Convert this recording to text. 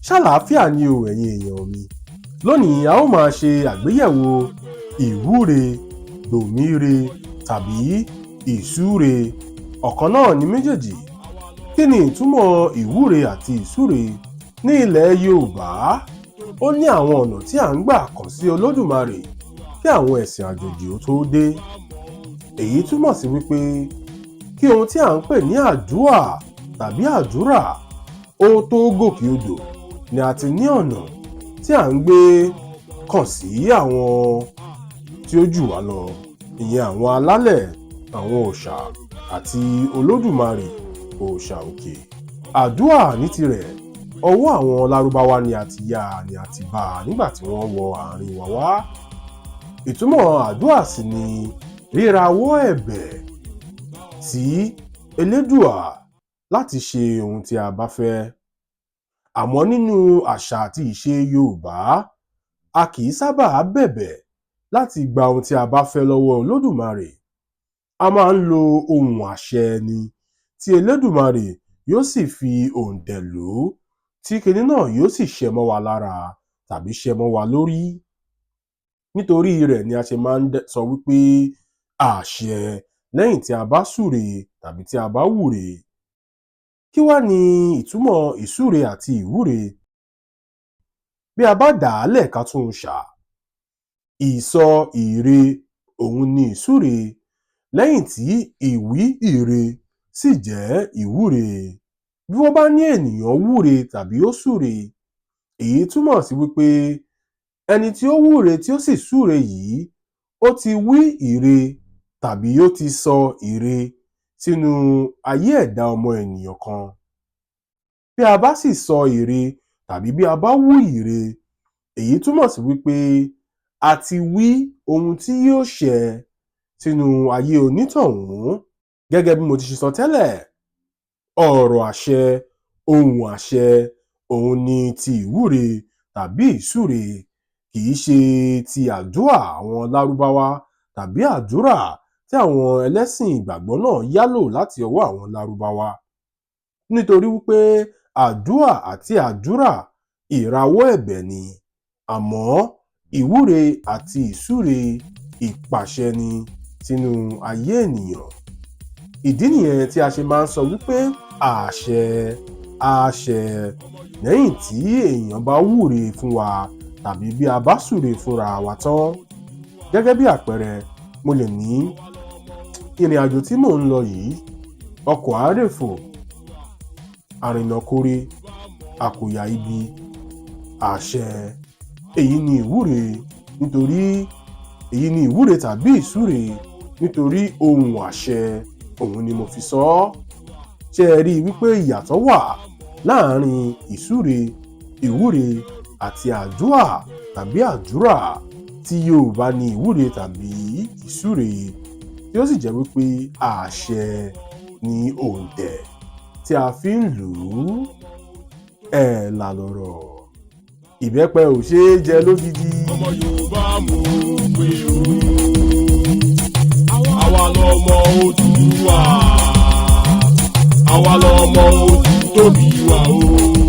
Ṣàlàáfíà ni o ẹ̀yin èèyàn mi. Lónìí a ó máa ṣe àgbéyẹ̀wò ìwúre, dòmíre tàbí ìsúre. Ọ̀kan náà ni méjèèjì. Kí ni ìtumọ̀ ìwúre àti ìsúre? Ní ilẹ̀ Yorùbá, ó ní àwọn ọ̀nà tí à ń gbà kàn sí Olódùmarè kí àwọn ẹ̀sìn àjòjì ó tó dé. Èyí túmọ̀ sí wípé kí ohun tí à ń pè ní àdúà tàbí àdúrà ó tó gòkè odò ni a ti ní ọ̀nà tí à ń gbé kàn sí àwọn tí ó jù wá lọ, ìyẹn àwọn alálẹ̀, àwọn òòṣà àti Olódùmarè òòṣà òkè. Àdúà ní tirẹ̀, ọwọ́ àwọn Lárúbáwá ni a ti yá ni a ti bá nígbà tí wọ́n wọ àárín wa wá. Ìtumọ̀ àdúà sì ni rírawọ́ ẹ̀bẹ̀ sí Elédùà láti ṣe ohun tí a bá fẹ́. Àmọ́ nínú àṣà àti ìṣe Yorùbá, a kì í sábà bẹ̀bẹ̀ láti gba ohun tí a bá fẹ́ lọ́wọ́ Olódùmarè. A máa ń lo ohun àṣẹ ni tí Elédùmarè yóò sì fi òǹtẹ̀ lù ú, tí kinní náà yóò sì ṣẹ mọ́ wa lára tàbí ṣẹ mọ́ wa lórí. Nítorí rẹ̀ ni a ṣe máa ń sọ wípé àṣẹ lẹ́yìn tí a bá súre tàbí tí a bá wúre. Kí wá ni ìtumọ̀ ìsúre àti ìwúre? Bí a bá dà á lẹ̀ ká tún un ṣà, ìsọ ìre òun ni ìsúre, lẹ́yìn tí ìwí ìre sì jẹ́ ìwúre. Bí wọ́n bá ní ènìyàn wúre tàbí ó súre, èyí túmọ̀ sí wípé ẹni tí ó wúre tí ó sì súre yìí ó ti wí ìre tàbí ó ti sọ ìre sínú ayé ẹ̀dá ọmọ ènìyàn kan. Bí a bá sì sọ ìre tàbí bí a bá wú ìre, èyí túmọ̀ sí wípé a ti wí ohun tí yóò ṣẹ sínú ayé onítọ̀hún. Gẹ́gẹ́ bí mo ti ṣe sọ tẹ́lẹ̀, ọ̀rọ̀ àṣẹ, ohun àṣẹ, òun ni ti ìwúre tàbí ìsúre, kì í ṣe ti àdúà àwọn Lárúbáwá tàbí àdúrà tí àwọn ẹlẹ́sìn ìgbàgbọ́ náà yálò láti ọwọ́ àwọn Lárúbáwá. Nítorí wípé àdúà àti àdúrà ìrawọ́ ẹ̀bẹ̀ ni, àmọ́ ìwúre àti ìsúre ìpàṣẹ ni sínú ayé ènìyàn. Ìdí nìyẹn tí a ṣe máa ń sọ wípé àṣẹ àṣẹ lẹ́yìn tí èèyàn bá wúre fún wa tàbí bí a bá súre fúnra wa tán. Gẹ́gẹ́ bí àpẹẹrẹ, mo lè ní ìrìn àjò tí mò ń lọ yìí, ọkọ̀ àárèfò, àrìnàkore, àkòyà ibi, àṣẹ. Èyí ni ìwúre, nítorí èyí ni ìwúre tàbí ìsúre nítorí ohun àṣẹ òun ni mo fi sọ ọ́. Ṣé ẹ rí i wípé ìyàtọ̀ wà láàárín ìsúre, ìwúre àti àdúà tàbí àdúrà? Tí Yorùbá ní ìwúre tàbí ìsúre, tí ó sì jẹ́ wípé àṣẹ ni òǹtẹ̀ tí a fi ń lù ú. Ẹ̀là lọ̀rọ̀, ìbẹ́pẹ ò ṣeé jẹ lógidi. Ọmọ Yorùbá mú pé o, àwa lọmọ Oòduà, àwa lọmọ Oòduà tó bí wa o.